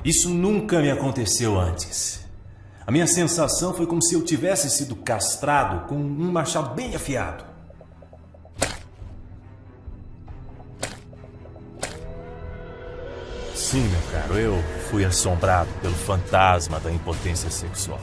Isso nunca me aconteceu antes. A minha sensação foi como se eu tivesse sido castrado com um machado bem afiado. Sim, meu caro, eu fui assombrado pelo fantasma da impotência sexual.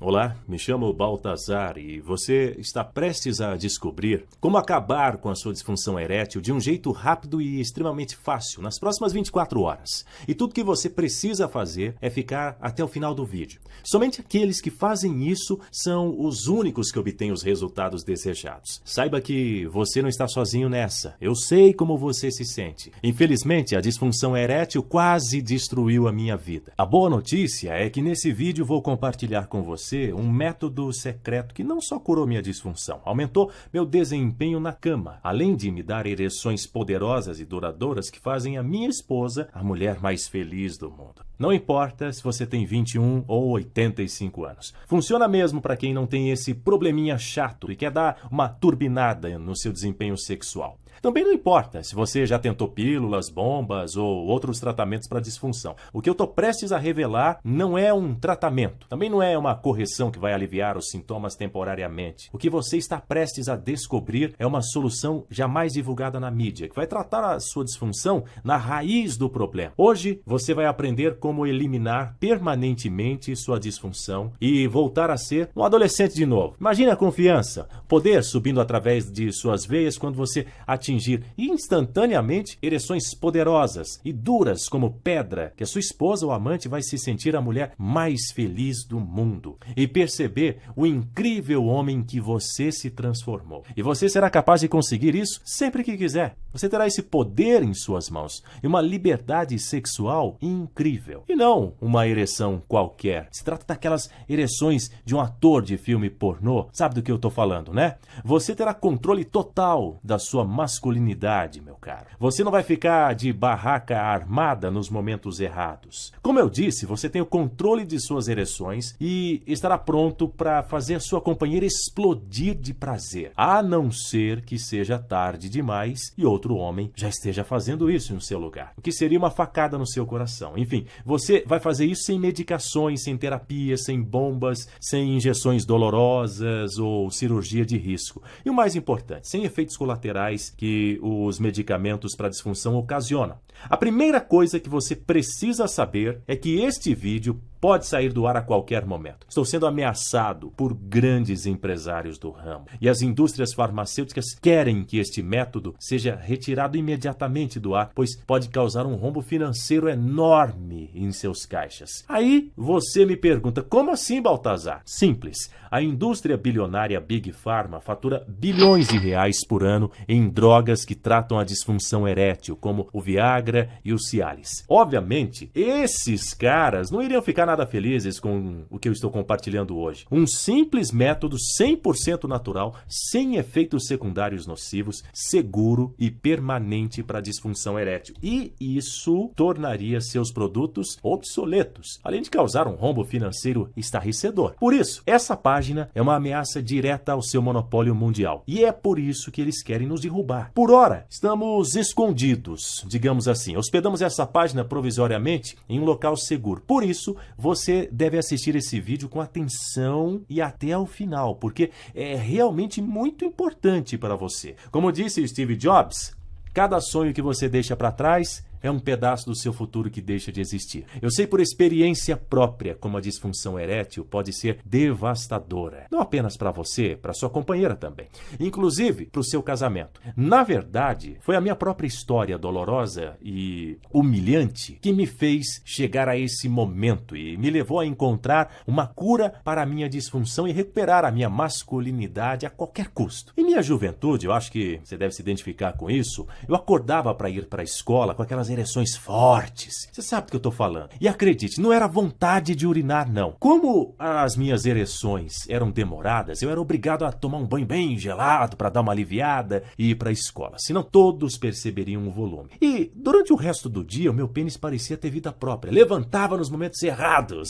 Olá, me chamo Baltazar e você está prestes a descobrir como acabar com a sua disfunção erétil de um jeito rápido e extremamente fácil nas próximas 24 horas. E tudo que você precisa fazer é ficar até o final do vídeo. Somente aqueles que fazem isso são os únicos que obtêm os resultados desejados. Saiba que você não está sozinho nessa. Eu sei como você se sente. Infelizmente, a disfunção erétil quase destruiu a minha vida. A boa notícia é que nesse vídeo vou compartilhar com você um método secreto que não só curou minha disfunção, aumentou meu desempenho na cama, além de me dar ereções poderosas e duradouras que fazem a minha esposa a mulher mais feliz do mundo. Não importa se você tem 21 ou 85 anos. Funciona mesmo para quem não tem esse probleminha chato e quer dar uma turbinada no seu desempenho sexual. Também não importa se você já tentou pílulas, bombas ou outros tratamentos para disfunção. O que eu estou prestes a revelar não é um tratamento, também não é uma correção que vai aliviar os sintomas temporariamente. O que você está prestes a descobrir é uma solução jamais divulgada na mídia, que vai tratar a sua disfunção na raiz do problema. Hoje você vai aprender como eliminar permanentemente sua disfunção e voltar a ser um adolescente de novo. Imagine a confiança, poder subindo através de suas veias quando você atingir instantaneamente ereções poderosas e duras como pedra, que a sua esposa ou amante vai se sentir a mulher mais feliz do mundo e perceber o incrível homem que você se transformou. E você será capaz de conseguir isso sempre que quiser. Você terá esse poder em suas mãos e uma liberdade sexual incrível. E não uma ereção qualquer. Se trata daquelas ereções de um ator de filme pornô. Sabe do que eu estou falando, né? Você terá controle total da sua masculinidade, meu caro. Você não vai ficar de barraca armada nos momentos errados. Como eu disse, você tem o controle de suas ereções e estará pronto para fazer a sua companheira explodir de prazer. A não ser que seja tarde demais e outro homem já esteja fazendo isso no seu lugar. O que seria uma facada no seu coração. Enfim, você vai fazer isso sem medicações, sem terapias, sem bombas, sem injeções dolorosas ou cirurgia de risco. E o mais importante, sem efeitos colaterais que os medicamentos para disfunção ocasionam. A primeira coisa que você precisa saber é que este vídeo pode sair do ar a qualquer momento. Estou sendo ameaçado por grandes empresários do ramo. E as indústrias farmacêuticas querem que este método seja retirado imediatamente do ar, pois pode causar um rombo financeiro enorme em seus caixas. Aí você me pergunta, como assim, Baltazar? Simples. A indústria bilionária Big Pharma fatura bilhões de reais por ano em drogas que tratam a disfunção erétil, como o Viagra e o Cialis. Obviamente, esses caras não iriam ficar nada felizes com o que eu estou compartilhando hoje. Um simples método 100% natural, sem efeitos secundários nocivos, seguro e permanente para a disfunção erétil. E isso tornaria seus produtos obsoletos, além de causar um rombo financeiro estarrecedor. Por isso, essa página é uma ameaça direta ao seu monopólio mundial. E é por isso que eles querem nos derrubar. Por ora, estamos escondidos, digamos assim. Hospedamos essa página provisoriamente em um local seguro. Por isso, você deve assistir esse vídeo com atenção e até ao final, porque é realmente muito importante para você. Como disse Steve Jobs, cada sonho que você deixa para trás é um pedaço do seu futuro que deixa de existir. Eu sei por experiência própria como a disfunção erétil pode ser devastadora. Não apenas para você, para sua companheira também. Inclusive para o seu casamento. Na verdade, foi a minha própria história dolorosa e humilhante que me fez chegar a esse momento e me levou a encontrar uma cura para a minha disfunção e recuperar a minha masculinidade a qualquer custo. Em minha juventude, eu acho que você deve se identificar com isso, eu acordava para ir para a escola com aquelas ereções fortes. Você sabe do que eu tô falando. E acredite, não era vontade de urinar, não. Como as minhas ereções eram demoradas, eu era obrigado a tomar um banho bem gelado para dar uma aliviada e ir para a escola. Senão todos perceberiam o volume. E durante o resto do dia, o meu pênis parecia ter vida própria. Levantava nos momentos errados.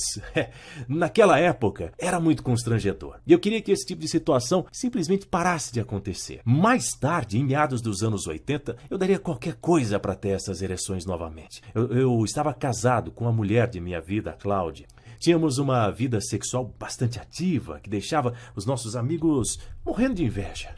Naquela época, era muito constrangedor. E eu queria que esse tipo de situação simplesmente parasse de acontecer. Mais tarde, em meados dos anos 80, eu daria qualquer coisa para ter essas ereções novamente. Eu estava casado com a mulher de minha vida, a Cláudia. Tínhamos uma vida sexual bastante ativa, que deixava os nossos amigos morrendo de inveja.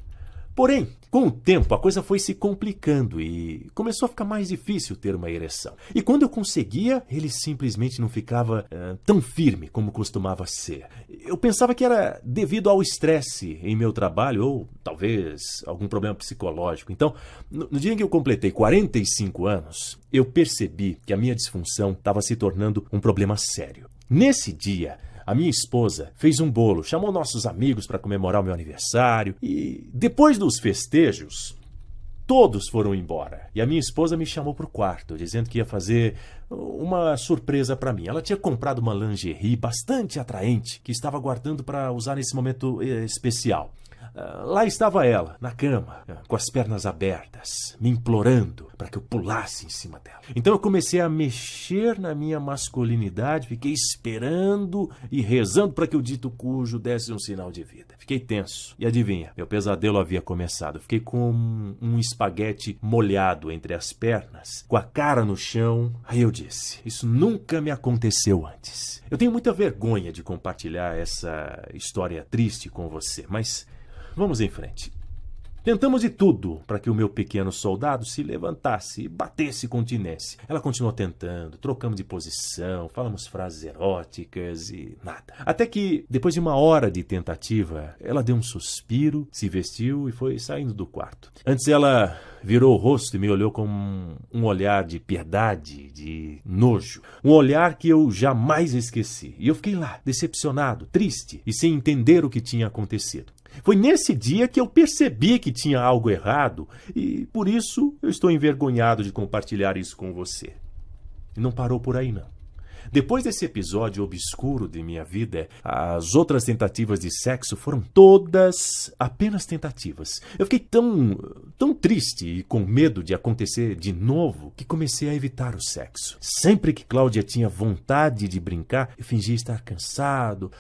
Porém, com o tempo, a coisa foi se complicando e começou a ficar mais difícil ter uma ereção. E quando eu conseguia, ele simplesmente não ficava tão firme como costumava ser. Eu pensava que era devido ao estresse em meu trabalho ou talvez algum problema psicológico. Então, no dia em que eu completei 45 anos, eu percebi que a minha disfunção estava se tornando um problema sério. Nesse dia, a minha esposa fez um bolo, chamou nossos amigos para comemorar o meu aniversário e depois dos festejos, todos foram embora. E a minha esposa me chamou para o quarto, dizendo que ia fazer uma surpresa para mim. Ela tinha comprado uma lingerie bastante atraente que estava guardando para usar nesse momento especial. Lá estava ela, na cama, com as pernas abertas, me implorando para que eu pulasse em cima dela. Então eu comecei a mexer na minha masculinidade, fiquei esperando e rezando para que o dito cujo desse um sinal de vida. Fiquei tenso. E adivinha, meu pesadelo havia começado. Fiquei com um espaguete molhado entre as pernas, com a cara no chão. Aí eu disse, isso nunca me aconteceu antes. Eu tenho muita vergonha de compartilhar essa história triste com você, mas vamos em frente. Tentamos de tudo para que o meu pequeno soldado se levantasse e batesse continência. Ela continuou tentando, trocamos de posição, falamos frases eróticas e nada. Até que, depois de uma hora de tentativa, ela deu um suspiro, se vestiu e foi saindo do quarto. Antes ela virou o rosto e me olhou com um olhar de piedade, de nojo. Um olhar que eu jamais esqueci. E eu fiquei lá, decepcionado, triste e sem entender o que tinha acontecido. Foi nesse dia que eu percebi que tinha algo errado e, por isso, eu estou envergonhado de compartilhar isso com você. E não parou por aí, não. Depois desse episódio obscuro de minha vida, as outras tentativas de sexo foram todas apenas tentativas. Eu fiquei tão triste e com medo de acontecer de novo que comecei a evitar o sexo. Sempre que Cláudia tinha vontade de brincar, eu fingia estar cansado,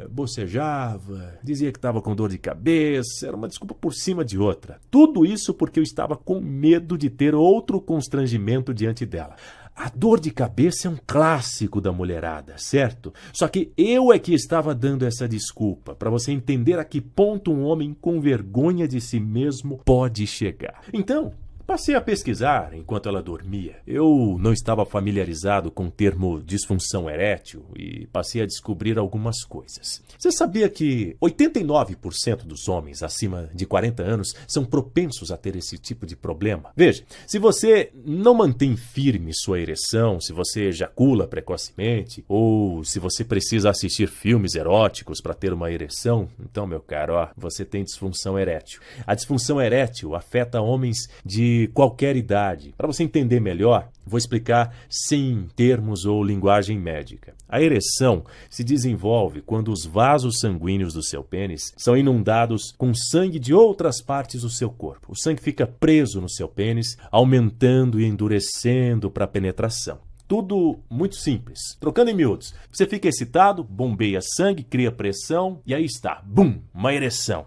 bocejava, dizia que estava com dor de cabeça, era uma desculpa por cima de outra. Tudo isso porque eu estava com medo de ter outro constrangimento diante dela. A dor de cabeça é um clássico da mulherada, certo? Só que eu é que estava dando essa desculpa, para você entender a que ponto um homem com vergonha de si mesmo pode chegar. Então, passei a pesquisar enquanto ela dormia. Eu não estava familiarizado com o termo disfunção erétil e passei a descobrir algumas coisas. Você sabia que 89% dos homens acima de 40 anos são propensos a ter esse tipo de problema? Veja, se você não mantém firme sua ereção, se você ejacula precocemente ou se você precisa assistir filmes eróticos para ter uma ereção, então, meu caro, você tem disfunção erétil. A disfunção erétil afeta homens de qualquer idade. Para você entender melhor, vou explicar sem termos ou linguagem médica. A ereção se desenvolve quando os vasos sanguíneos do seu pênis são inundados com sangue de outras partes do seu corpo. O sangue fica preso no seu pênis, aumentando e endurecendo para a penetração. Tudo muito simples. Trocando em miúdos, você fica excitado, bombeia sangue, cria pressão e aí está, bum, uma ereção.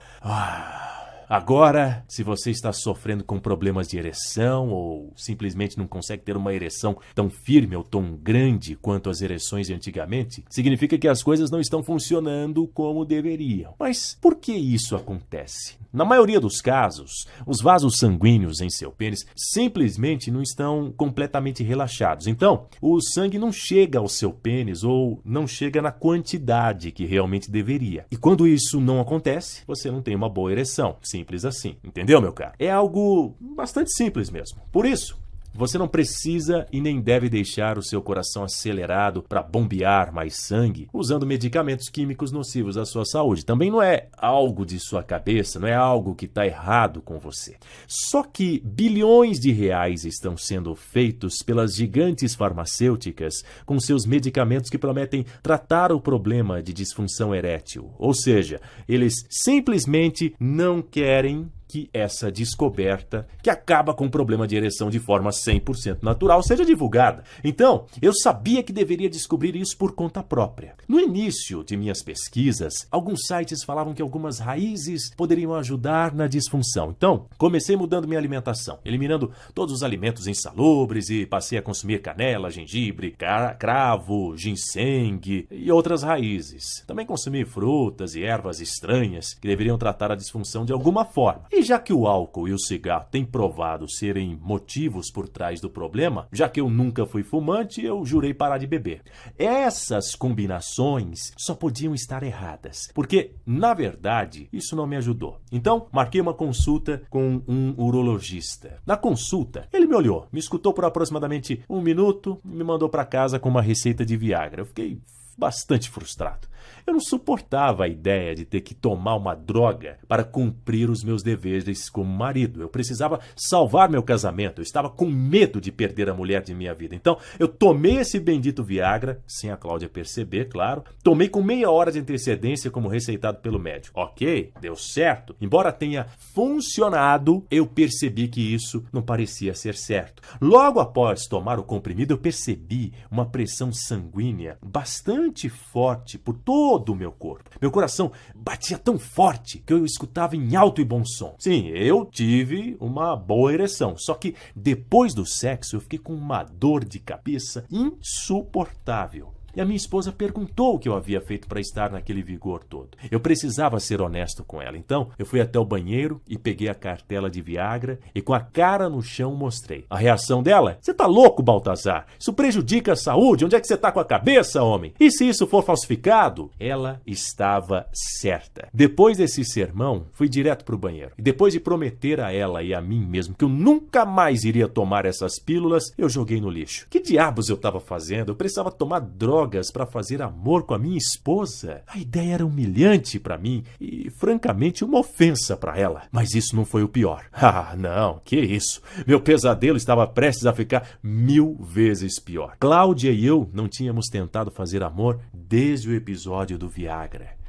Agora, se você está sofrendo com problemas de ereção ou simplesmente não consegue ter uma ereção tão firme ou tão grande quanto as ereções de antigamente, significa que as coisas não estão funcionando como deveriam. Mas por que isso acontece? Na maioria dos casos, os vasos sanguíneos em seu pênis simplesmente não estão completamente relaxados. Então, o sangue não chega ao seu pênis ou não chega na quantidade que realmente deveria. E quando isso não acontece, você não tem uma boa ereção. Simples assim. Entendeu, meu caro? É algo bastante simples mesmo. Por isso, Você não precisa e nem deve deixar o seu coração acelerado para bombear mais sangue usando medicamentos químicos nocivos à sua saúde. Também não é algo de sua cabeça, não é algo que está errado com você. Só que bilhões de reais estão sendo feitos pelas gigantes farmacêuticas com seus medicamentos que prometem tratar o problema de disfunção erétil. Ou seja, eles simplesmente não querem que essa descoberta, que acaba com o problema de ereção de forma 100% natural, seja divulgada. Então, eu sabia que deveria descobrir isso por conta própria. No início de minhas pesquisas, alguns sites falavam que algumas raízes poderiam ajudar na disfunção. Então, comecei mudando minha alimentação, eliminando todos os alimentos insalubres e passei a consumir canela, gengibre, cravo, ginseng e outras raízes. Também consumi frutas e ervas estranhas que deveriam tratar a disfunção de alguma forma. E já que o álcool e o cigarro têm provado serem motivos por trás do problema, já que eu nunca fui fumante, eu jurei parar de beber. Essas combinações só podiam estar erradas, porque, na verdade, isso não me ajudou. Então, marquei uma consulta com um urologista. Na consulta, ele me olhou, me escutou por aproximadamente 1 minuto e me mandou para casa com uma receita de Viagra. Eu fiquei bastante frustrado. Eu não suportava a ideia de ter que tomar uma droga para cumprir os meus deveres como marido. Eu precisava salvar meu casamento. Eu estava com medo de perder a mulher de minha vida. Então, eu tomei esse bendito Viagra, sem a Cláudia perceber, claro. Tomei com meia hora de antecedência como receitado pelo médico. Ok, deu certo. Embora tenha funcionado, eu percebi que isso não parecia ser certo. Logo após tomar o comprimido, eu percebi uma pressão sanguínea bastante forte por todo o meu corpo. Meu coração batia tão forte que eu escutava em alto e bom som. Sim, eu tive uma boa ereção, só que depois do sexo eu fiquei com uma dor de cabeça insuportável. E a minha esposa perguntou o que eu havia feito para estar naquele vigor todo. Eu precisava ser honesto com ela. Então, eu fui até o banheiro e peguei a cartela de Viagra e com a cara no chão mostrei. A reação dela? Você tá louco, Baltazar? Isso prejudica a saúde. Onde é que você tá com a cabeça, homem? E se isso for falsificado? Ela estava certa. Depois desse sermão, fui direto pro banheiro. E depois de prometer a ela e a mim mesmo que eu nunca mais iria tomar essas pílulas, eu joguei no lixo. Que diabos eu estava fazendo? Eu precisava tomar drogas para fazer amor com a minha esposa. A ideia era humilhante para mim e, francamente, uma ofensa para ela. Mas isso não foi o pior. Ah, não, que isso? Meu pesadelo estava prestes a ficar 1000 vezes pior. Cláudia e eu não tínhamos tentado fazer amor desde o episódio do Viagra.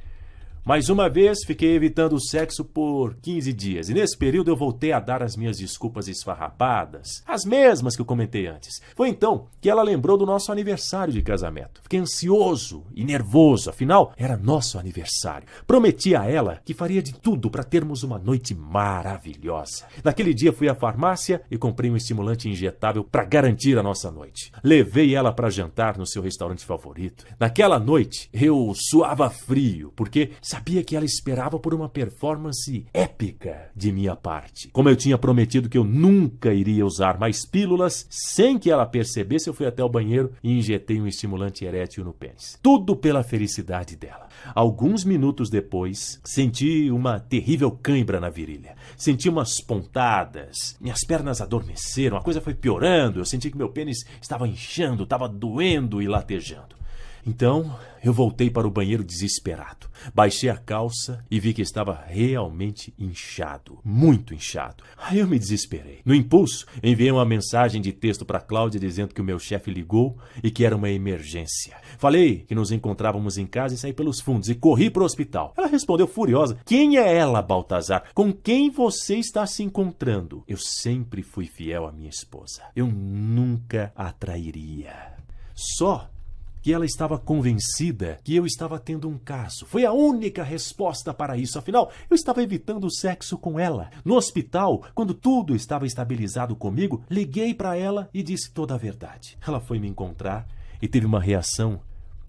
Mais uma vez, fiquei evitando o sexo por 15 dias. E nesse período eu voltei a dar as minhas desculpas esfarrapadas, as mesmas que eu comentei antes. Foi então que ela lembrou do nosso aniversário de casamento. Fiquei ansioso e nervoso, afinal, era nosso aniversário. Prometi a ela que faria de tudo para termos uma noite maravilhosa. Naquele dia fui à farmácia e comprei um estimulante injetável para garantir a nossa noite. Levei ela para jantar no seu restaurante favorito. Naquela noite, eu suava frio, porque sabia que ela esperava por uma performance épica de minha parte. Como eu tinha prometido que eu nunca iria usar mais pílulas, sem que ela percebesse, eu fui até o banheiro e injetei um estimulante erétil no pênis. Tudo pela felicidade dela. Alguns minutos depois, senti uma terrível cãibra na virilha. Senti umas pontadas, minhas pernas adormeceram, a coisa foi piorando, eu senti que meu pênis estava inchando, estava doendo e latejando. Então, eu voltei para o banheiro desesperado. Baixei a calça e vi que estava realmente inchado, muito inchado. Aí eu me desesperei. No impulso, enviei uma mensagem de texto para Cláudia dizendo que o meu chefe ligou e que era uma emergência. Falei que nos encontrávamos em casa e saí pelos fundos e corri para o hospital. Ela respondeu furiosa: "Quem é ela, Baltazar? Com quem você está se encontrando?" Eu sempre fui fiel à minha esposa. Eu nunca a trairia. Só que ela estava convencida que eu estava tendo um caso. Foi a única resposta para isso. Afinal, eu estava evitando o sexo com ela. No hospital, quando tudo estava estabilizado comigo, liguei para ela e disse toda a verdade. Ela foi me encontrar e teve uma reação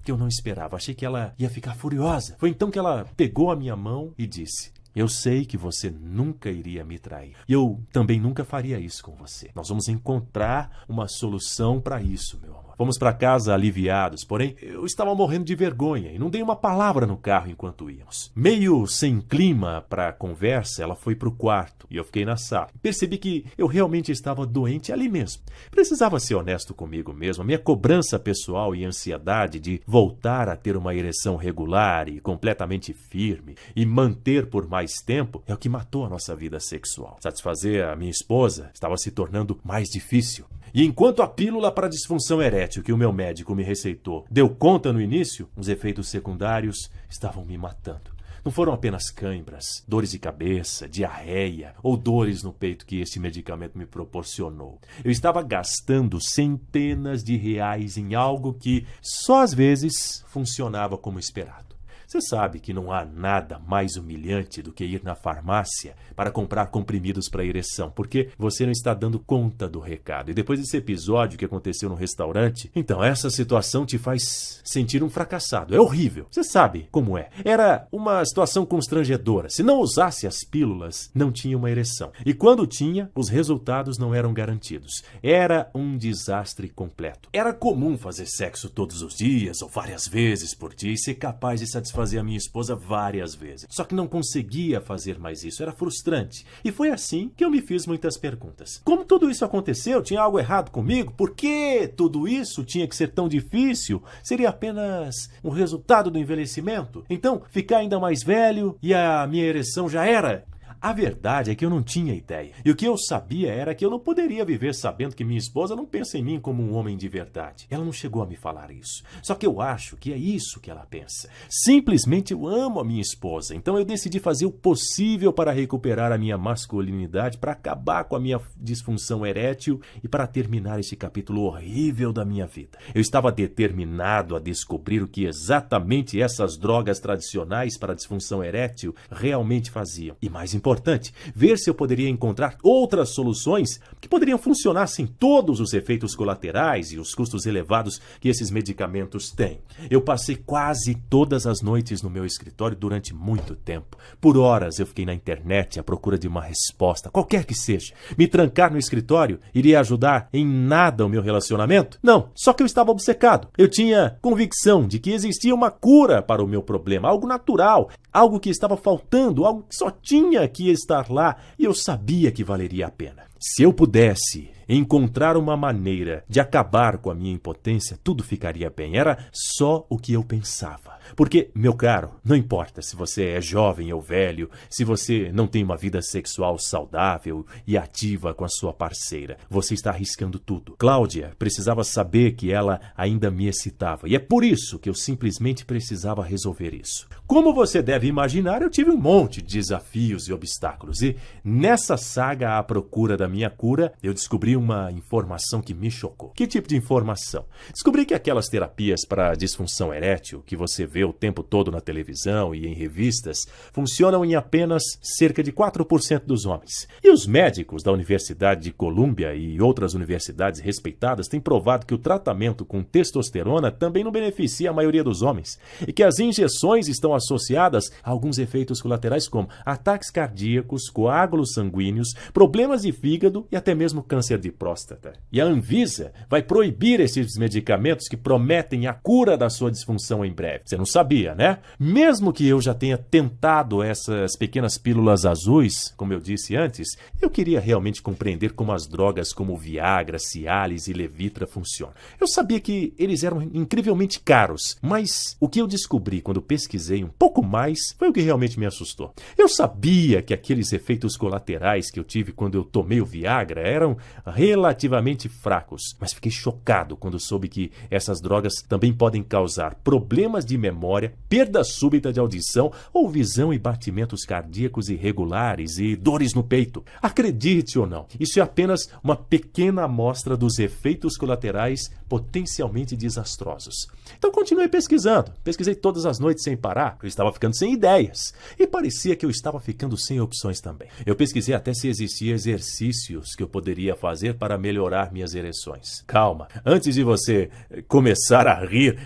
que eu não esperava. Achei que ela ia ficar furiosa. Foi então que ela pegou a minha mão e disse: "Eu sei que você nunca iria me trair. E eu também nunca faria isso com você. Nós vamos encontrar uma solução para isso, meu amor." Fomos para casa aliviados, porém eu estava morrendo de vergonha e não dei uma palavra no carro enquanto íamos. Meio sem clima para a conversa, ela foi para o quarto e eu fiquei na sala. Percebi que eu realmente estava doente ali mesmo. Precisava ser honesto comigo mesmo. A minha cobrança pessoal e ansiedade de voltar a ter uma ereção regular e completamente firme e manter por mais tempo é o que matou a nossa vida sexual. Satisfazer a minha esposa estava se tornando mais difícil. E enquanto a pílula para disfunção erétil que o meu médico me receitou deu conta no início, os efeitos secundários estavam me matando. Não foram apenas cãibras, dores de cabeça, diarreia ou dores no peito que esse medicamento me proporcionou. Eu estava gastando centenas de reais em algo que só às vezes funcionava como esperado. Você sabe que não há nada mais humilhante do que ir na farmácia para comprar comprimidos para ereção, porque você não está dando conta do recado. E depois desse episódio que aconteceu no restaurante, então essa situação te faz sentir um fracassado. É horrível. Você sabe como é. Era uma situação constrangedora. Se não usasse as pílulas, não tinha uma ereção. E quando tinha, os resultados não eram garantidos. Era um desastre completo. Era comum fazer sexo todos os dias ou várias vezes por dia e ser capaz de satisfazer a minha esposa várias vezes. Só que não conseguia fazer mais isso, era frustrante. E foi assim que eu me fiz muitas perguntas. Como tudo isso aconteceu? Tinha algo errado comigo? Por que tudo isso tinha que ser tão difícil? Seria apenas um resultado do envelhecimento? Então, ficar ainda mais velho e a minha ereção já era? A verdade é que eu não tinha ideia. E o que eu sabia era que eu não poderia viver sabendo que minha esposa não pensa em mim como um homem de verdade. Ela não chegou a me falar isso. Só que eu acho que é isso que ela pensa. Simplesmente eu amo a minha esposa. Então eu decidi fazer o possível para recuperar a minha masculinidade, para acabar com a minha disfunção erétil e para terminar esse capítulo horrível da minha vida. Eu estava determinado a descobrir o que exatamente essas drogas tradicionais para a disfunção erétil realmente faziam. E mais importante, ver se eu poderia encontrar outras soluções que poderiam funcionar sem todos os efeitos colaterais e os custos elevados que esses medicamentos têm. Eu passei quase todas as noites no meu escritório durante muito tempo. Por horas eu fiquei na internet à procura de uma resposta, qualquer que seja. Me trancar no escritório iria ajudar em nada o meu relacionamento? Não, só que eu estava obcecado. Eu tinha convicção de que existia uma cura para o meu problema, algo natural, algo que estava faltando, algo que só tinha que estar lá e eu sabia que valeria a pena. Se eu pudesse encontrar uma maneira de acabar com a minha impotência, tudo ficaria bem. Era só o que eu pensava. Porque, meu caro, não importa se você é jovem ou velho, se você não tem uma vida sexual saudável e ativa com a sua parceira, você está arriscando tudo. Cláudia precisava saber que ela ainda me excitava. E é por isso que eu simplesmente precisava resolver isso. Como você deve imaginar, eu tive um monte de desafios e obstáculos. E nessa saga à procura da minha cura, eu descobri uma informação que me chocou. Que tipo de informação? Descobri que aquelas terapias para disfunção erétil que você vê o tempo todo na televisão e em revistas funcionam em apenas cerca de 4% dos homens. E os médicos da Universidade de Colômbia e outras universidades respeitadas têm provado que o tratamento com testosterona também não beneficia a maioria dos homens e que as injeções estão associadas a alguns efeitos colaterais como ataques cardíacos, coágulos sanguíneos, problemas de fígado e até mesmo câncer de próstata. E a Anvisa vai proibir esses medicamentos que prometem a cura da sua disfunção em breve. Você não sabia, né? Mesmo que eu já tenha tentado essas pequenas pílulas azuis, como eu disse antes, eu queria realmente compreender como as drogas como Viagra, Cialis e Levitra funcionam. Eu sabia que eles eram incrivelmente caros, mas o que eu descobri quando pesquisei um pouco mais foi o que realmente me assustou. Eu sabia que aqueles efeitos colaterais que eu tive quando eu tomei o Viagra eram relativamente fracos, mas fiquei chocado quando soube que essas drogas também podem causar problemas de memória, perda súbita de audição ou visão e batimentos cardíacos irregulares e dores no peito. Acredite ou não, isso é apenas uma pequena amostra dos efeitos colaterais potencialmente desastrosos. Então continuei pesquisando. Pesquisei todas as noites sem parar. Eu estava ficando sem ideias. E parecia que eu estava ficando sem opções também. Eu pesquisei até se existiam exercícios que eu poderia fazer fazer para melhorar minhas ereções. Calma, antes de você começar a rir,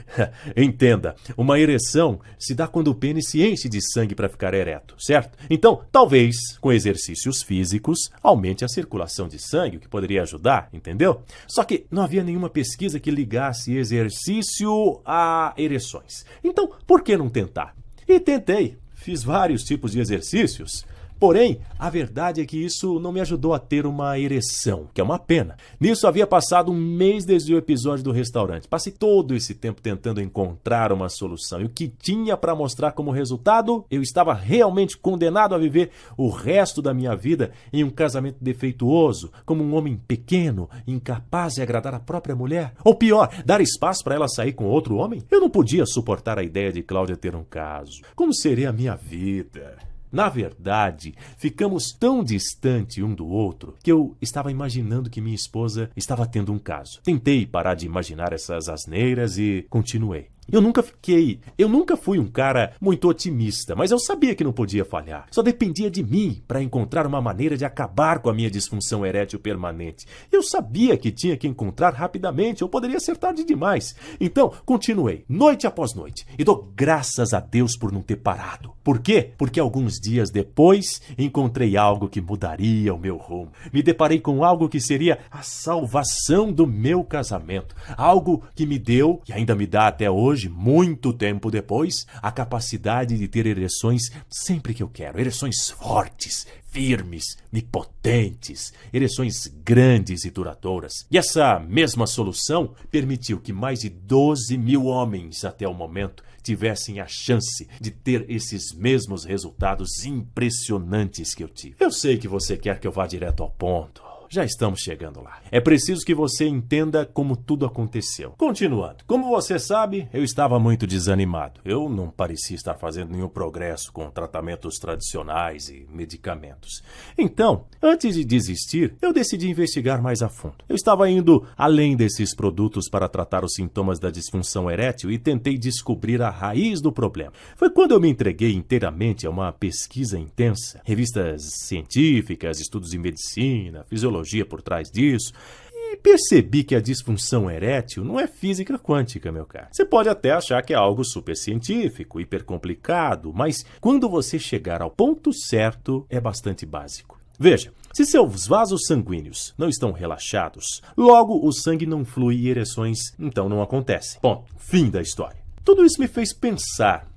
entenda, uma ereção se dá quando o pênis se enche de sangue para ficar ereto, certo? Então, talvez, com exercícios físicos, aumente a circulação de sangue, o que poderia ajudar, entendeu? Só que não havia nenhuma pesquisa que ligasse exercício a ereções. Então, por que não tentar? E tentei. Fiz vários tipos de exercícios. Porém, a verdade é que isso não me ajudou a ter uma ereção, que é uma pena. Nisso havia passado um mês desde o episódio do restaurante. Passei todo esse tempo tentando encontrar uma solução. E o que tinha para mostrar como resultado? Eu estava realmente condenado a viver o resto da minha vida em um casamento defeituoso, como um homem pequeno, incapaz de agradar a própria mulher. Ou pior, dar espaço para ela sair com outro homem? Eu não podia suportar a ideia de Cláudia ter um caso. Como seria a minha vida? Na verdade, ficamos tão distante um do outro que eu estava imaginando que minha esposa estava tendo um caso. Tentei parar de imaginar essas asneiras e continuei. Eu nunca fui um cara muito otimista, mas eu sabia que não podia falhar. Só dependia de mim para encontrar uma maneira de acabar com a minha disfunção erétil permanente. Eu sabia que tinha que encontrar rapidamente, ou poderia ser tarde demais. Então, continuei, noite após noite, e dou graças a Deus por não ter parado. Por quê? Porque alguns dias depois, encontrei algo que mudaria o meu rumo. Me deparei com algo que seria a salvação do meu casamento. Algo que me deu, e ainda me dá até hoje, muito tempo depois, a capacidade de ter ereções sempre que eu quero. Ereções fortes, firmes e potentes. Ereções grandes e duradouras. E essa mesma solução permitiu que mais de 12 mil homens até o momento tivessem a chance de ter esses mesmos resultados impressionantes que eu tive. Eu sei que você quer que eu vá direto ao ponto. Já estamos chegando lá. É preciso que você entenda como tudo aconteceu. Continuando. Como você sabe, eu estava muito desanimado. Eu não parecia estar fazendo nenhum progresso com tratamentos tradicionais e medicamentos. Então, antes de desistir, eu decidi investigar mais a fundo. Eu estava indo além desses produtos para tratar os sintomas da disfunção erétil e tentei descobrir a raiz do problema. Foi quando eu me entreguei inteiramente a uma pesquisa intensa. Revistas científicas, estudos de medicina, fisiologia por trás disso, e percebi que a disfunção erétil não é física quântica, meu caro. Você pode até achar que é algo super científico, hiper complicado, mas quando você chegar ao ponto certo, é bastante básico. Veja, se seus vasos sanguíneos não estão relaxados, logo o sangue não flui e ereções então não acontecem. Ponto. Fim da história. Tudo isso me fez pensar.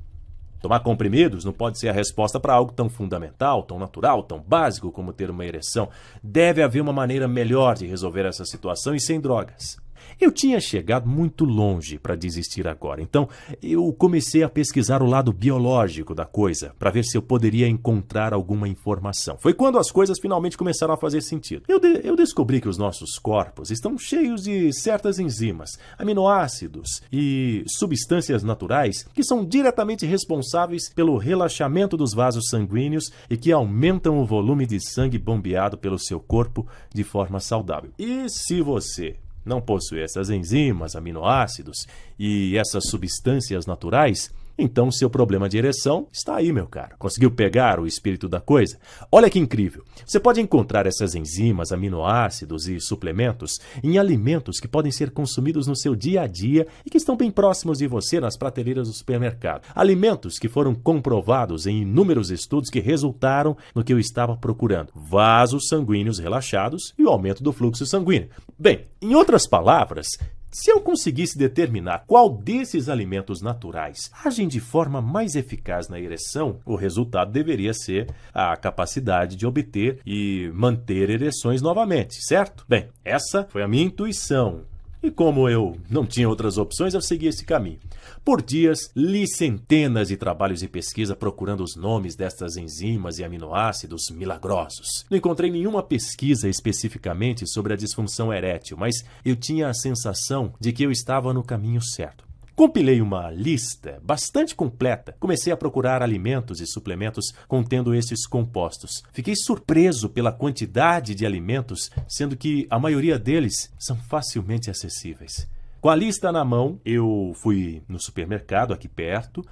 Tomar comprimidos não pode ser a resposta para algo tão fundamental, tão natural, tão básico como ter uma ereção. Deve haver uma maneira melhor de resolver essa situação e sem drogas. Eu tinha chegado muito longe para desistir agora, então eu comecei a pesquisar o lado biológico da coisa, para ver se eu poderia encontrar alguma informação. Foi quando as coisas finalmente começaram a fazer sentido. Eu descobri que os nossos corpos estão cheios de certas enzimas, aminoácidos e substâncias naturais que são diretamente responsáveis pelo relaxamento dos vasos sanguíneos e que aumentam o volume de sangue bombeado pelo seu corpo de forma saudável. E se você não possui essas enzimas, aminoácidos e essas substâncias naturais, então seu problema de ereção está aí, meu caro. Conseguiu pegar o espírito da coisa? Olha que incrível! Você pode encontrar essas enzimas, aminoácidos e suplementos em alimentos que podem ser consumidos no seu dia a dia e que estão bem próximos de você nas prateleiras do supermercado. Alimentos que foram comprovados em inúmeros estudos que resultaram no que eu estava procurando: vasos sanguíneos relaxados e o aumento do fluxo sanguíneo. Bem, em outras palavras, se eu conseguisse determinar qual desses alimentos naturais agem de forma mais eficaz na ereção, o resultado deveria ser a capacidade de obter e manter ereções novamente, certo? Bem, essa foi a minha intuição. E como eu não tinha outras opções, eu segui esse caminho. Por dias, li centenas de trabalhos de pesquisa procurando os nomes destas enzimas e aminoácidos milagrosos. Não encontrei nenhuma pesquisa especificamente sobre a disfunção erétil, mas eu tinha a sensação de que eu estava no caminho certo. Compilei uma lista bastante completa. Comecei a procurar alimentos e suplementos contendo esses compostos. Fiquei surpreso pela quantidade de alimentos, sendo que a maioria deles são facilmente acessíveis. Com a lista na mão, eu fui no supermercado aqui perto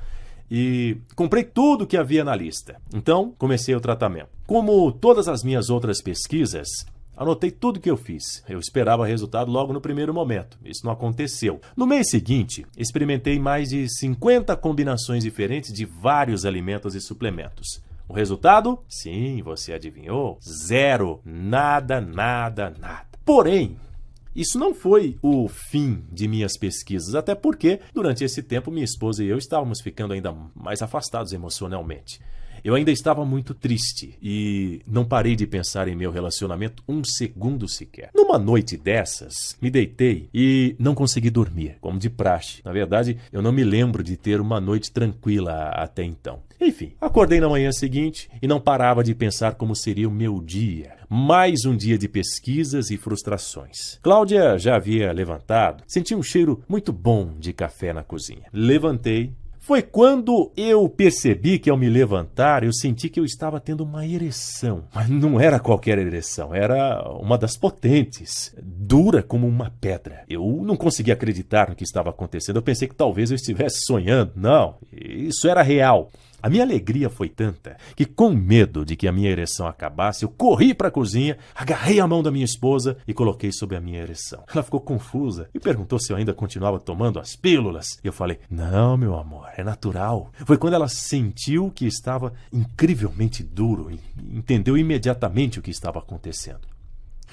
e comprei tudo que havia na lista. Então, comecei o tratamento. Como todas as minhas outras pesquisas, Anotei tudo que eu fiz. Eu esperava resultado logo no primeiro momento. Isso não aconteceu. No mês seguinte, experimentei mais de 50 combinações diferentes de vários alimentos e suplementos. O resultado? Sim, você adivinhou? 0. Nada, nada, nada. Porém, isso não foi o fim de minhas pesquisas, até porque, durante esse tempo, minha esposa e eu estávamos ficando ainda mais afastados emocionalmente. Eu ainda estava muito triste e não parei de pensar em meu relacionamento um segundo sequer. Numa noite dessas, me deitei e não consegui dormir, como de praxe. Na verdade, eu não me lembro de ter uma noite tranquila até então. Enfim, acordei na manhã seguinte e não parava de pensar como seria o meu dia. Mais um dia de pesquisas e frustrações. Cláudia já havia levantado, senti um cheiro muito bom de café na cozinha. Levantei. Foi quando eu percebi que, ao me levantar, eu senti que eu estava tendo uma ereção. Mas não era qualquer ereção, era uma das potentes, dura como uma pedra. Eu não conseguia acreditar no que estava acontecendo. Eu pensei que talvez eu estivesse sonhando. Não, isso era real. A minha alegria foi tanta que, com medo de que a minha ereção acabasse, eu corri para a cozinha, agarrei a mão da minha esposa e coloquei sobre a minha ereção. Ela ficou confusa e perguntou se eu ainda continuava tomando as pílulas. Eu falei, não, meu amor, é natural. Foi quando ela sentiu que estava incrivelmente duro e entendeu imediatamente o que estava acontecendo.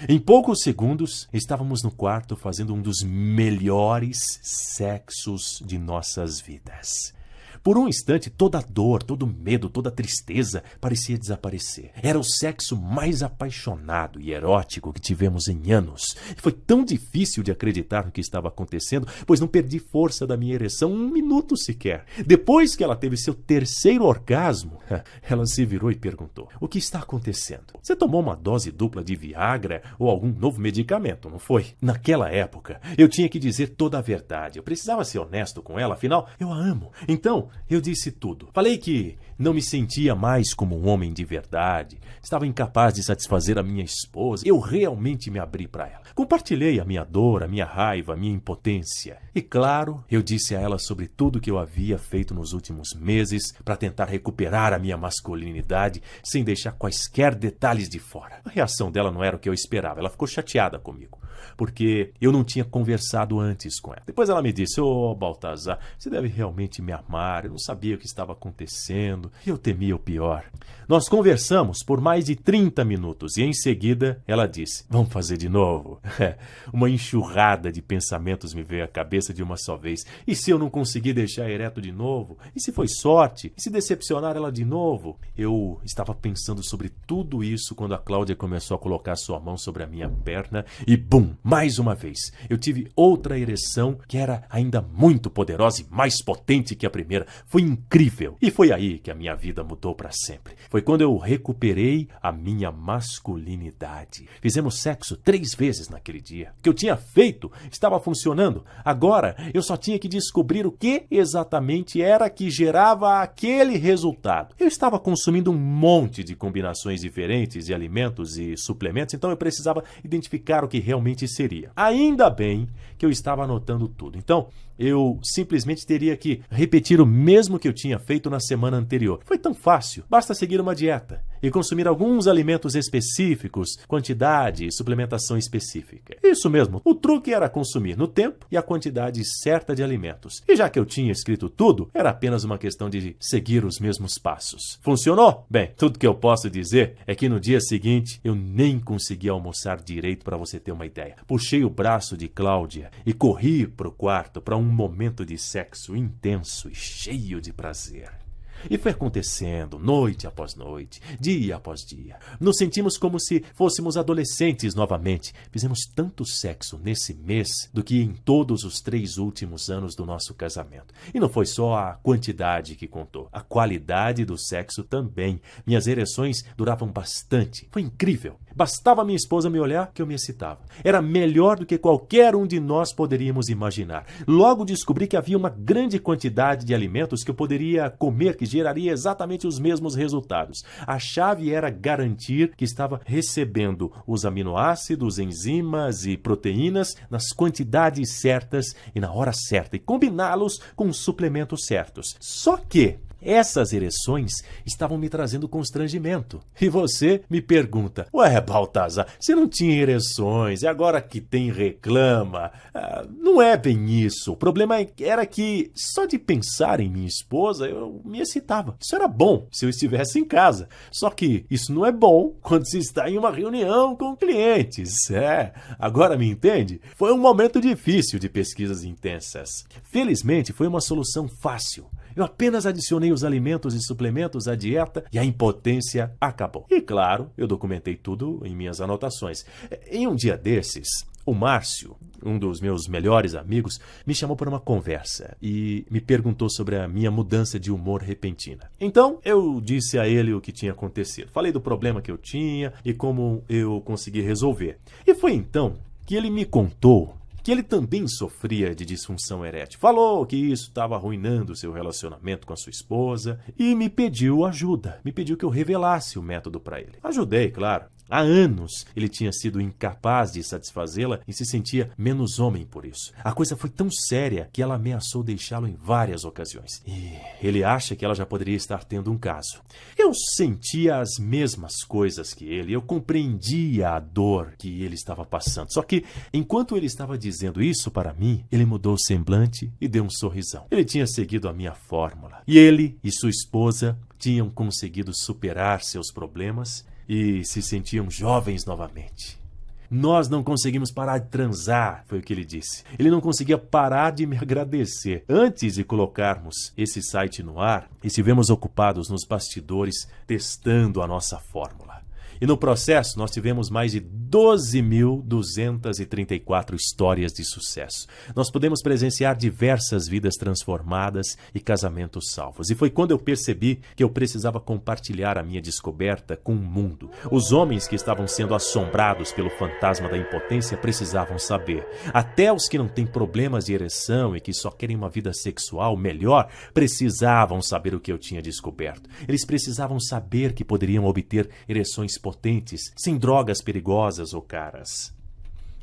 Em poucos segundos, estávamos no quarto fazendo um dos melhores sexos de nossas vidas. Por um instante, toda a dor, todo o medo, toda a tristeza parecia desaparecer. Era o sexo mais apaixonado e erótico que tivemos em anos. E foi tão difícil de acreditar no que estava acontecendo, pois não perdi força da minha ereção um minuto sequer. Depois que ela teve seu terceiro orgasmo, ela se virou e perguntou, o que está acontecendo? Você tomou uma dose dupla de Viagra ou algum novo medicamento, não foi? Naquela época, eu tinha que dizer toda a verdade. Eu precisava ser honesto com ela, afinal, eu a amo. Então, eu disse tudo. Falei que não me sentia mais como um homem de verdade. Estava incapaz de satisfazer a minha esposa. Eu realmente me abri para ela. Compartilhei a minha dor, a minha raiva, a minha impotência. E claro, eu disse a ela sobre tudo que eu havia feito nos últimos meses para tentar recuperar a minha masculinidade sem deixar quaisquer detalhes de fora. A reação dela não era o que eu esperava. Ela ficou chateada comigo, porque eu não tinha conversado antes com ela. Depois ela me disse, Baltazar, você deve realmente me amar. Eu não sabia o que estava acontecendo e eu temia o pior. Nós conversamos por mais de 30 minutos e em seguida ela disse, vamos fazer de novo? Uma enxurrada de pensamentos me veio à cabeça de uma só vez. E se eu não conseguir deixar ereto de novo? E se foi sorte? E se decepcionar ela de novo? Eu estava pensando sobre tudo isso quando a Cláudia começou a colocar sua mão sobre a minha perna e bum! Mais uma vez, eu tive outra ereção que era ainda muito poderosa e mais potente que a primeira. Foi incrível. E foi aí que a minha vida mudou para sempre. Foi quando eu recuperei a minha masculinidade. Fizemos sexo 3 vezes naquele dia. O que eu tinha feito estava funcionando. Agora, eu só tinha que descobrir o que exatamente era que gerava aquele resultado. Eu estava consumindo um monte de combinações diferentes de alimentos e suplementos, então eu precisava identificar o que realmente seria. Ainda bem que eu estava anotando tudo. Então, eu simplesmente teria que repetir o mesmo que eu tinha feito na semana anterior. Foi tão fácil. Basta seguir uma dieta e consumir alguns alimentos específicos, quantidade e suplementação específica. Isso mesmo. O truque era consumir no tempo e a quantidade certa de alimentos. E já que eu tinha escrito tudo, era apenas uma questão de seguir os mesmos passos. Funcionou? Bem, tudo que eu posso dizer é que no dia seguinte eu nem consegui almoçar direito, para você ter uma ideia. Puxei o braço de Cláudia e corri para o quarto para um momento de sexo intenso e cheio de prazer. E foi acontecendo, noite após noite, dia após dia. Nos sentimos como se fôssemos adolescentes novamente. Fizemos tanto sexo nesse mês do que em todos os 3 últimos anos do nosso casamento. E não foi só a quantidade que contou, a qualidade do sexo também. Minhas ereções duravam bastante. Foi incrível. Bastava minha esposa me olhar que eu me excitava. Era melhor do que qualquer um de nós poderíamos imaginar. Logo descobri que havia uma grande quantidade de alimentos que eu poderia comer que geraria exatamente os mesmos resultados. A chave era garantir que estava recebendo os aminoácidos, enzimas e proteínas nas quantidades certas e na hora certa e combiná-los com os suplementos certos. Só que Essas ereções estavam me trazendo constrangimento. E você me pergunta, ué, Baltazar, você não tinha ereções e agora que tem reclama? Não é bem isso. O problema era que só de pensar em minha esposa eu me excitava. Isso era bom se eu estivesse em casa. Só que isso não é bom quando se está em uma reunião com clientes. Agora me entende? Foi um momento difícil de pesquisas intensas. Felizmente foi uma solução fácil. Eu apenas adicionei os alimentos e suplementos à dieta e a impotência acabou. E claro, eu documentei tudo em minhas anotações. Em um dia desses, o Márcio, um dos meus melhores amigos, me chamou para uma conversa e me perguntou sobre a minha mudança de humor repentina. Então, eu disse a ele o que tinha acontecido. Falei do problema que eu tinha e como eu consegui resolver. E foi então que ele me contou que ele também sofria de disfunção erétil. Falou que isso estava arruinando o seu relacionamento com a sua esposa e me pediu ajuda. Me pediu que eu revelasse o método para ele. Ajudei, claro. Há anos ele tinha sido incapaz de satisfazê-la e se sentia menos homem por isso. A coisa foi tão séria que ela ameaçou deixá-lo em várias ocasiões. E ele acha que ela já poderia estar tendo um caso. Eu sentia as mesmas coisas que ele, eu compreendia a dor que ele estava passando. Só que, enquanto ele estava dizendo isso para mim, ele mudou o semblante e deu um sorrisão. Ele tinha seguido a minha fórmula. E ele e sua esposa tinham conseguido superar seus problemas e se sentiam jovens novamente. Nós não conseguimos parar de transar, foi o que ele disse. Ele não conseguia parar de me agradecer. Antes de colocarmos esse site no ar, estivemos ocupados nos bastidores testando a nossa fórmula. E no processo nós tivemos mais de 12.234 histórias de sucesso. Nós pudemos presenciar diversas vidas transformadas e casamentos salvos. E foi quando eu percebi que eu precisava compartilhar a minha descoberta com o mundo. Os homens que estavam sendo assombrados pelo fantasma da impotência precisavam saber. Até os que não têm problemas de ereção e que só querem uma vida sexual melhor, precisavam saber o que eu tinha descoberto. Eles precisavam saber que poderiam obter ereções potentes, sem drogas perigosas ou caras.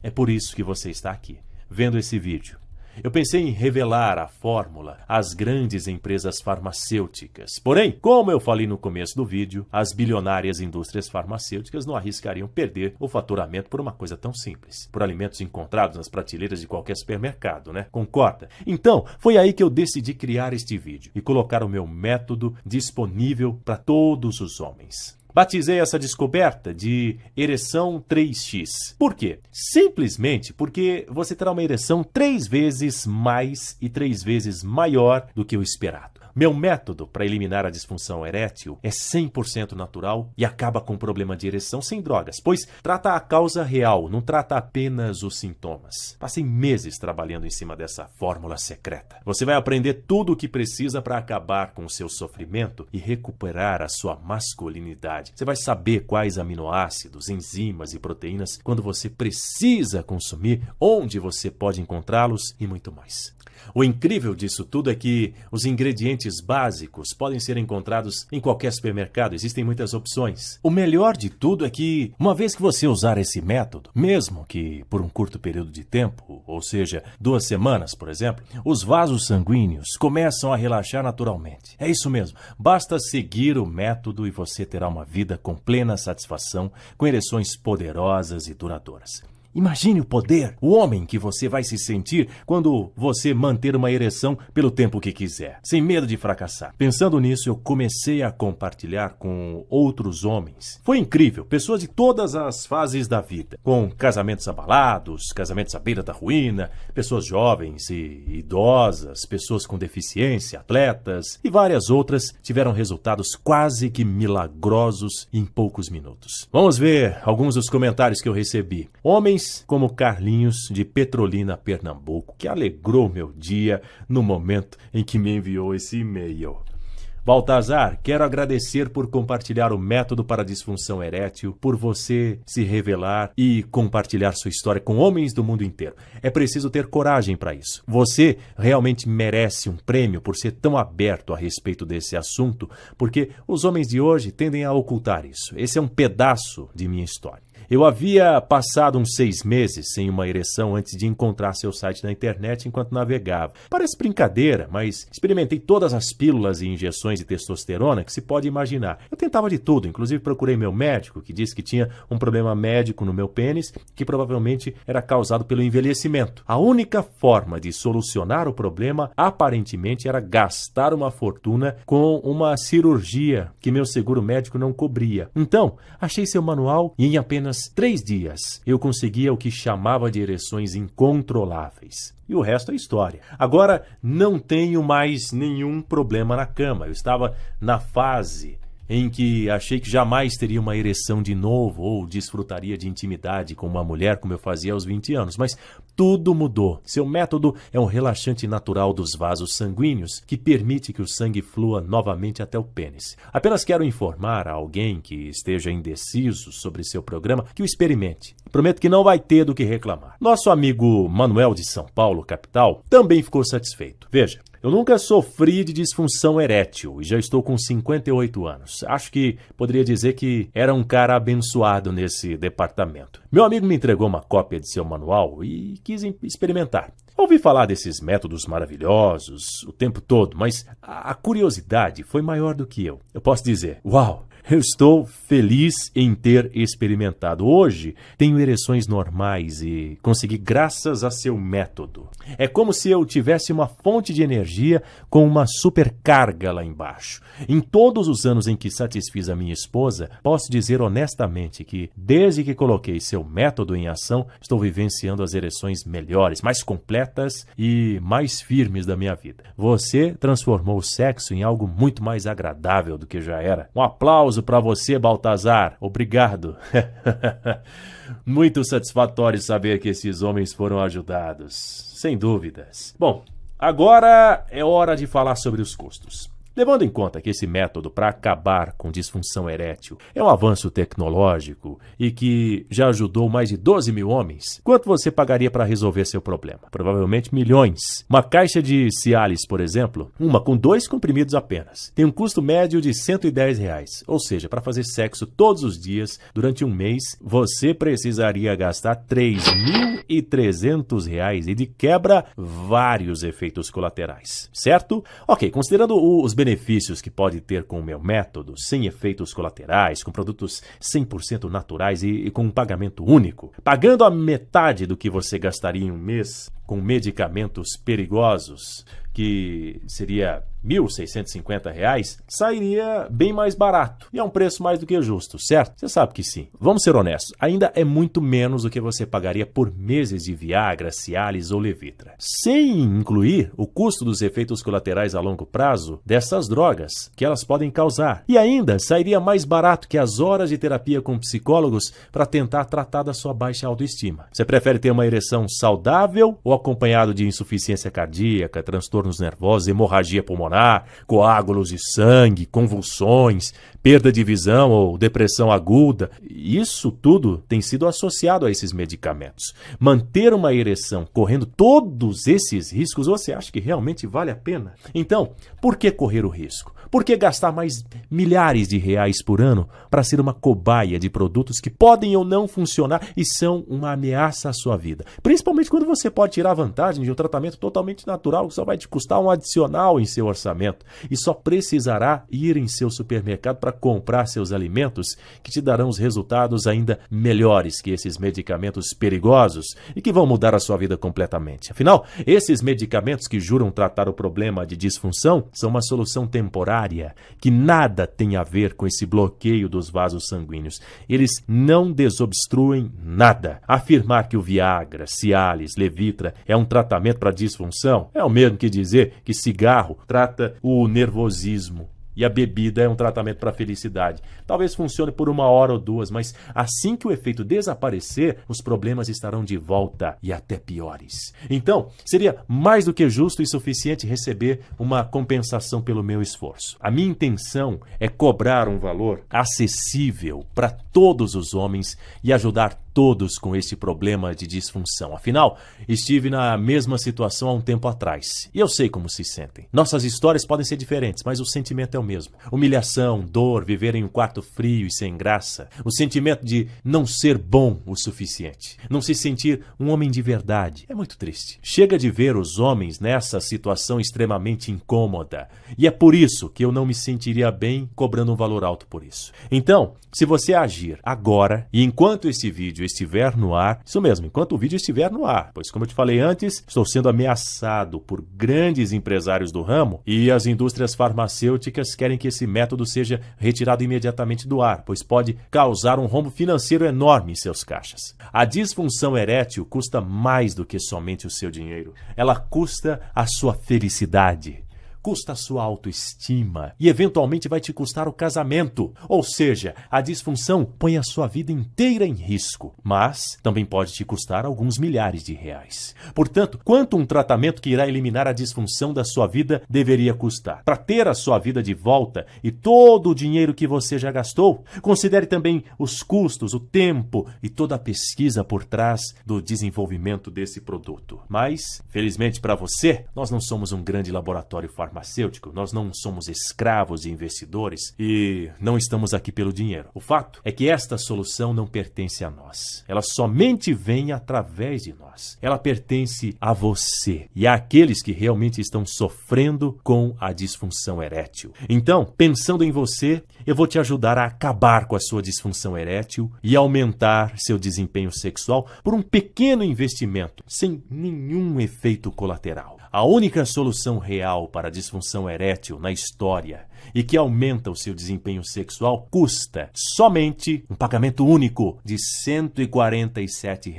É por isso que você está aqui, vendo esse vídeo. Eu pensei em revelar a fórmula às grandes empresas farmacêuticas. Porém, como eu falei no começo do vídeo, as bilionárias indústrias farmacêuticas não arriscariam perder o faturamento por uma coisa tão simples. Por alimentos encontrados nas prateleiras de qualquer supermercado, né? Concorda? Então, foi aí que eu decidi criar este vídeo e colocar o meu método disponível para todos os homens. Batizei essa descoberta de ereção 3x. Por quê? Simplesmente porque você terá uma ereção 3 vezes mais e 3 vezes maior do que o esperado. Meu método para eliminar a disfunção erétil é 100% natural e acaba com o problema de ereção sem drogas, pois trata a causa real, não trata apenas os sintomas. Passei meses trabalhando em cima dessa fórmula secreta. Você vai aprender tudo o que precisa para acabar com o seu sofrimento e recuperar a sua masculinidade. Você vai saber quais aminoácidos, enzimas e proteínas quando você precisa consumir, onde você pode encontrá-los e muito mais. O incrível disso tudo é que os ingredientes básicos podem ser encontrados em qualquer supermercado, existem muitas opções. O melhor de tudo é que, uma vez que você usar esse método, mesmo que por um curto período de tempo, ou seja, 2 semanas, por exemplo, os vasos sanguíneos começam a relaxar naturalmente. É isso mesmo, basta seguir o método e você terá uma vida com plena satisfação, com ereções poderosas e duradouras. Imagine o poder, o homem que você vai se sentir quando você manter uma ereção pelo tempo que quiser, sem medo de fracassar. Pensando nisso, eu comecei a compartilhar com outros homens. Foi incrível, pessoas de todas as fases da vida, com casamentos abalados, casamentos à beira da ruína, pessoas jovens e idosas, pessoas com deficiência, atletas e várias outras tiveram resultados quase que milagrosos em poucos minutos. Vamos ver alguns dos comentários que eu recebi. Homens como Carlinhos, de Petrolina, Pernambuco, que alegrou meu dia no momento em que me enviou esse e-mail. Baltazar, quero agradecer por compartilhar o método para a disfunção erétil, por você se revelar e compartilhar sua história com homens do mundo inteiro. É preciso ter coragem para isso. Você realmente merece um prêmio por ser tão aberto a respeito desse assunto, porque os homens de hoje tendem a ocultar isso. Esse é um pedaço de minha história. Eu havia passado uns 6 meses sem uma ereção antes de encontrar seu site na internet enquanto navegava. Parece brincadeira, mas experimentei todas as pílulas e injeções de testosterona que se pode imaginar. Eu tentava de tudo, inclusive procurei meu médico, que disse que tinha um problema médico no meu pênis, que provavelmente era causado pelo envelhecimento. A única forma de solucionar o problema, aparentemente, era gastar uma fortuna com uma cirurgia que meu seguro médico não cobria. Então, achei seu manual e em apenas 3 dias eu conseguia o que chamava de ereções incontroláveis. E o resto é história. Agora, não tenho mais nenhum problema na cama. Eu estava na fase em que achei que jamais teria uma ereção de novo ou desfrutaria de intimidade com uma mulher como eu fazia aos 20 anos, mas tudo mudou. Seu método é um relaxante natural dos vasos sanguíneos que permite que o sangue flua novamente até o pênis. Apenas quero informar a alguém que esteja indeciso sobre seu programa que o experimente. Prometo que não vai ter do que reclamar. Nosso amigo Manuel de São Paulo, capital, também ficou satisfeito. Veja, eu nunca sofri de disfunção erétil e já estou com 58 anos. Acho que poderia dizer que era um cara abençoado nesse departamento. Meu amigo me entregou uma cópia de seu manual e quis experimentar. Ouvi falar desses métodos maravilhosos o tempo todo, mas a curiosidade foi maior do que eu. Eu posso dizer, uau! Eu estou feliz em ter experimentado. Hoje, tenho ereções normais e consegui graças a seu método. É como se eu tivesse uma fonte de energia com uma supercarga lá embaixo. Em todos os anos em que satisfiz a minha esposa, posso dizer honestamente que, desde que coloquei seu método em ação, estou vivenciando as ereções melhores, mais completas e mais firmes da minha vida. Você transformou o sexo em algo muito mais agradável do que já era. Um aplauso para você, Baltazar. Obrigado. Muito satisfatório saber que esses homens foram ajudados. Sem dúvidas. Bom, agora é hora de falar sobre os custos. Levando em conta que esse método para acabar com disfunção erétil é um avanço tecnológico e que já ajudou mais de 12 mil homens, quanto você pagaria para resolver seu problema? Provavelmente milhões. Uma caixa de Cialis, por exemplo, uma com 2 comprimidos apenas, tem um custo médio de R$110. Ou seja, para fazer sexo todos os dias durante um mês, você precisaria gastar R$3.300 e de quebra vários efeitos colaterais, certo? Ok, considerando os benefícios que pode ter com o meu método, sem efeitos colaterais, com produtos 100% naturais e com um pagamento único, pagando a metade do que você gastaria em um mês com medicamentos perigosos, que seria R$1.650, sairia bem mais barato. E é um preço mais do que justo, certo? Você sabe que sim. Vamos ser honestos, ainda é muito menos do que você pagaria por meses de Viagra, Cialis ou Levitra. Sem incluir o custo dos efeitos colaterais a longo prazo dessas drogas que elas podem causar. E ainda sairia mais barato que as horas de terapia com psicólogos para tentar tratar da sua baixa autoestima. Você prefere ter uma ereção saudável ou acompanhado de insuficiência cardíaca, transtornos nervosos, hemorragia pulmonar, coágulos de sangue, convulsões, perda de visão ou depressão aguda? Isso tudo tem sido associado a esses medicamentos. Manter uma ereção correndo todos esses riscos, você acha que realmente vale a pena? Então, por que correr o risco? Por que gastar mais milhares de reais por ano para ser uma cobaia de produtos que podem ou não funcionar e são uma ameaça à sua vida? Principalmente quando você pode tirar vantagem de um tratamento totalmente natural que só vai te custar um adicional em seu orçamento e só precisará ir em seu supermercado para comprar seus alimentos que te darão os resultados ainda melhores que esses medicamentos perigosos e que vão mudar a sua vida completamente. Afinal, esses medicamentos que juram tratar o problema de disfunção são uma solução temporária que nada tem a ver com esse bloqueio dos vasos sanguíneos. Eles não desobstruem nada. Afirmar que o Viagra, Cialis, Levitra é um tratamento para disfunção é o mesmo que dizer que cigarro trata o nervosismo e a bebida é um tratamento para a felicidade. Talvez funcione por 1 hora ou 2, mas assim que o efeito desaparecer, os problemas estarão de volta e até piores. Então, seria mais do que justo e suficiente receber uma compensação pelo meu esforço. A minha intenção é cobrar um valor acessível para todos os homens e ajudar todos com esse problema de disfunção. Afinal, estive na mesma situação há um tempo atrás. E eu sei como se sentem. Nossas histórias podem ser diferentes, mas o sentimento é o mesmo. Humilhação, dor, viver em um quarto frio e sem graça. O sentimento de não ser bom o suficiente. Não se sentir um homem de verdade. É muito triste. Chega de ver os homens nessa situação extremamente incômoda. E é por isso que eu não me sentiria bem cobrando um valor alto por isso. Então, se você agir agora e enquanto esse vídeo estiver no ar, isso mesmo, enquanto o vídeo estiver no ar, pois como eu te falei antes, estou sendo ameaçado por grandes empresários do ramo e as indústrias farmacêuticas querem que esse método seja retirado imediatamente do ar, pois pode causar um rombo financeiro enorme em seus caixas. A disfunção erétil custa mais do que somente o seu dinheiro. Ela custa a sua felicidade. Custa a sua autoestima e eventualmente vai te custar o casamento. Ou seja, a disfunção põe a sua vida inteira em risco, mas também pode te custar alguns milhares de reais. Portanto, quanto um tratamento que irá eliminar a disfunção da sua vida deveria custar? Para ter a sua vida de volta e todo o dinheiro que você já gastou, considere também os custos, o tempo e toda a pesquisa por trás do desenvolvimento desse produto. Mas, felizmente para você, nós não somos um grande laboratório farmacêutico. Nós não somos escravos e investidores e não estamos aqui pelo dinheiro. O fato é que esta solução não pertence a nós. Ela somente vem através de nós. Ela pertence a você e àqueles que realmente estão sofrendo com a disfunção erétil. Então, pensando em você, eu vou te ajudar a acabar com a sua disfunção erétil e aumentar seu desempenho sexual por um pequeno investimento, sem nenhum efeito colateral. A única solução real para a disfunção erétil na história e que aumenta o seu desempenho sexual custa somente um pagamento único de R$ 147.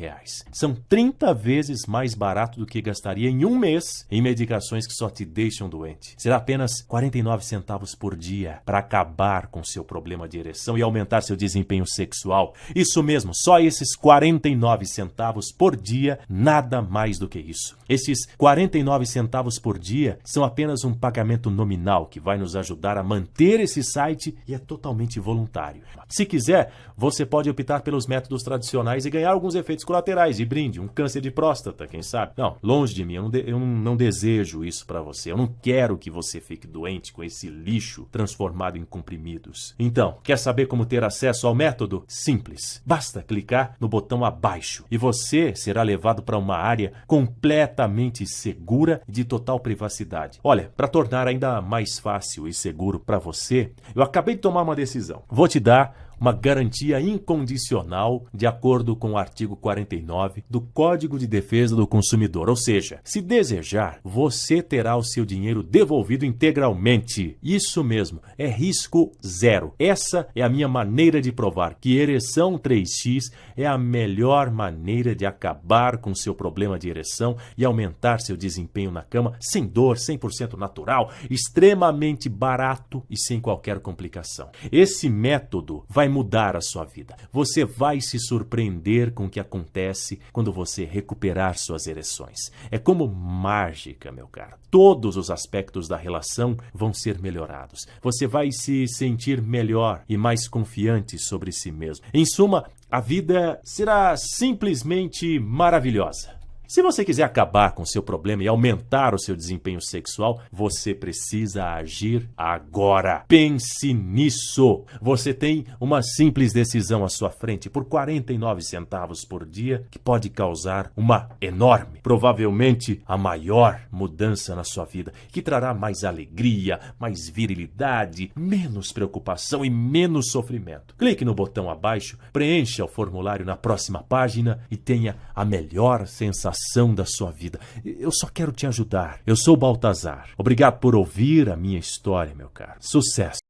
São 30 vezes mais barato do que gastaria em um mês em medicações que só te deixam doente. Será apenas 49 centavos por dia para acabar com seu problema de ereção e aumentar seu desempenho sexual. Isso mesmo, só esses 49 centavos por dia, nada mais do que isso. Esses 49 centavos por dia são apenas um pagamento nominal que vai nos ajudar a manter esse site e é totalmente voluntário. Se quiser, você pode optar pelos métodos tradicionais e ganhar alguns efeitos colaterais de brinde, um câncer de próstata, quem sabe? Não, longe de mim, eu não desejo isso para você. Eu não quero que você fique doente com esse lixo transformado em comprimidos. Então, quer saber como ter acesso ao método? Simples. Basta clicar no botão abaixo e você será levado para uma área completamente segura e de total privacidade. Olha, para tornar ainda mais fácil e seguro para você, eu acabei de tomar uma decisão. Vou te dar uma garantia incondicional de acordo com o artigo 49 do Código de Defesa do Consumidor. Ou seja, se desejar, você terá o seu dinheiro devolvido integralmente. Isso mesmo, é risco zero. Essa é a minha maneira de provar que ereção 3x é a melhor maneira de acabar com seu problema de ereção e aumentar seu desempenho na cama sem dor, 100% natural, extremamente barato e sem qualquer complicação. Esse método vai mudar a sua vida. Você vai se surpreender com o que acontece quando você recuperar suas ereções. É como mágica, meu caro. Todos os aspectos da relação vão ser melhorados. Você vai se sentir melhor e mais confiante sobre si mesmo. Em suma, a vida será simplesmente maravilhosa. Se você quiser acabar com o seu problema e aumentar o seu desempenho sexual, você precisa agir agora. Pense nisso. Você tem uma simples decisão à sua frente por 49 centavos por dia que pode causar uma enorme, provavelmente a maior mudança na sua vida, que trará mais alegria, mais virilidade, menos preocupação e menos sofrimento. Clique no botão abaixo, preencha o formulário na próxima página e tenha a melhor sensação da sua vida. Eu só quero te ajudar. Eu sou o Baltazar. Obrigado por ouvir a minha história, meu caro. Sucesso!